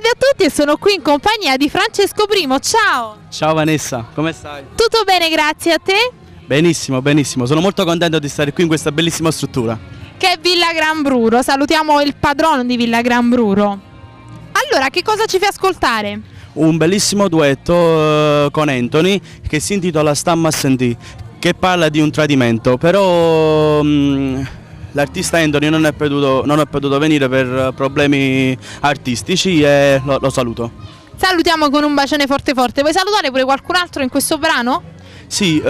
Salve a tutti e sono qui in compagnia di Francesco Primo, ciao! Ciao Vanessa, come stai? Tutto bene, grazie a te? Benissimo, benissimo, sono molto contento di stare qui in questa bellissima struttura. Che è Villa Gran Bruro, salutiamo il padrono di Villa Gran Bruro. Allora, che cosa ci fai ascoltare? Un bellissimo duetto con Anthony che si intitola Stamma a sentì, che parla di un tradimento, però l'artista Anthony non è potuto venire per problemi artistici e lo saluto. Salutiamo con un bacione forte forte. Vuoi salutare pure qualcun altro in questo brano? Sì,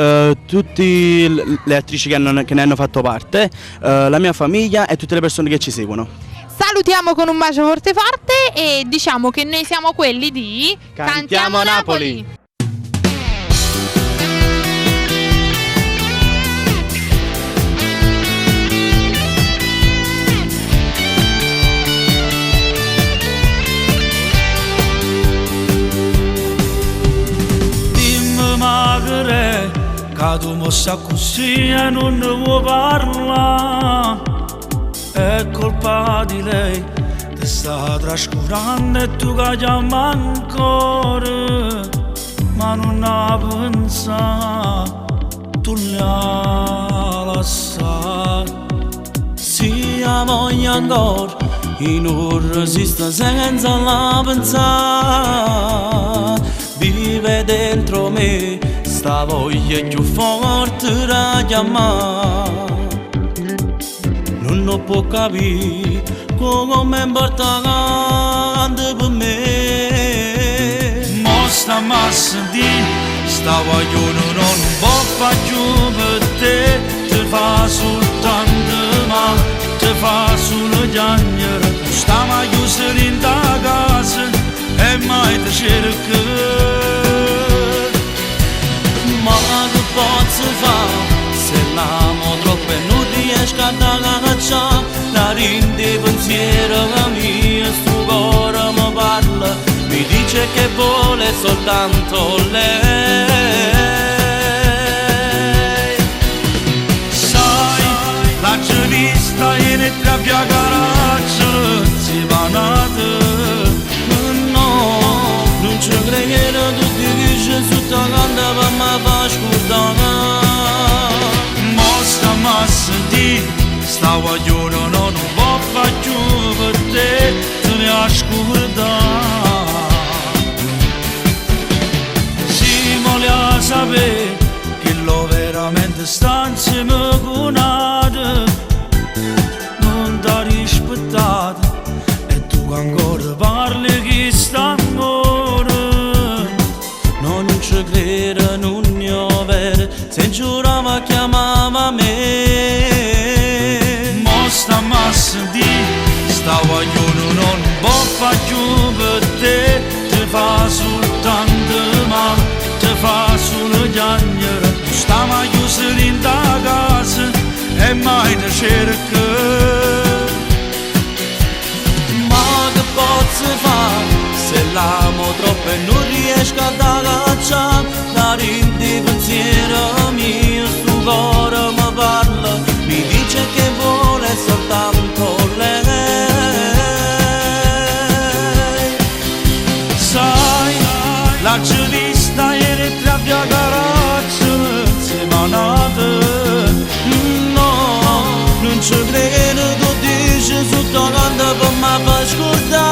tutte le attrici che ne hanno fatto parte, la mia famiglia e tutte le persone che ci seguono. Salutiamo con un bacio forte forte e diciamo che noi siamo quelli di Cantiamo Napoli! Cadu mossa così e non ne vuoi parlare. È colpa di lei, ti sta trascurando e tu che chiama ancora. Ma non ha pensato, tu l'hai lasciato. Si ha voglia ancora, e non resiste senza la pensare. Vive dentro me sta voglia più forte da chiamare. Non può capire come è importante per me. Mo sta a sentire, sta voglia non può fare più per te. Ti fa soltanto male, ti fa solo piangere. Stiamo a chiudere in da casa e mai ti cerca. Ma che posso fare se l'amo troppo e non riesco a cacciare? La rinde pensiero mia, sto cuore mi parla, mi dice che vuole soltanto lei. Sai, la giornista in trabbia caraccia, si va nata. No, non ci credo, tu dici sotto la canta per me fa scordare. Mo stiamo a sentire, sta vogliono non può fare più per te, te ne a scordare. Si voleva sapere che lo veramente sta insieme con altri, non t'ha rispettato e tu ancora parli che sta ancora. Non ci credo, non ne ho vero, se giurava chiamava me. Mo stiamo a sentire, sta vogliono non può fare più per te. Ti fa soltanto male, ti fa solo piangere. Stiamo a chiudere in da casa e mai ti cerca. Ma che posso fare se l'amo troppo e non riesco a cacciare? La rinde pensiero mio, sto cuore mi parla, mi dice che vuole soltanto lei. Sai, la giornista ieri trabbia caraccia, si va nata. No, non ci credo, tu dici sotto canta per me per scordare.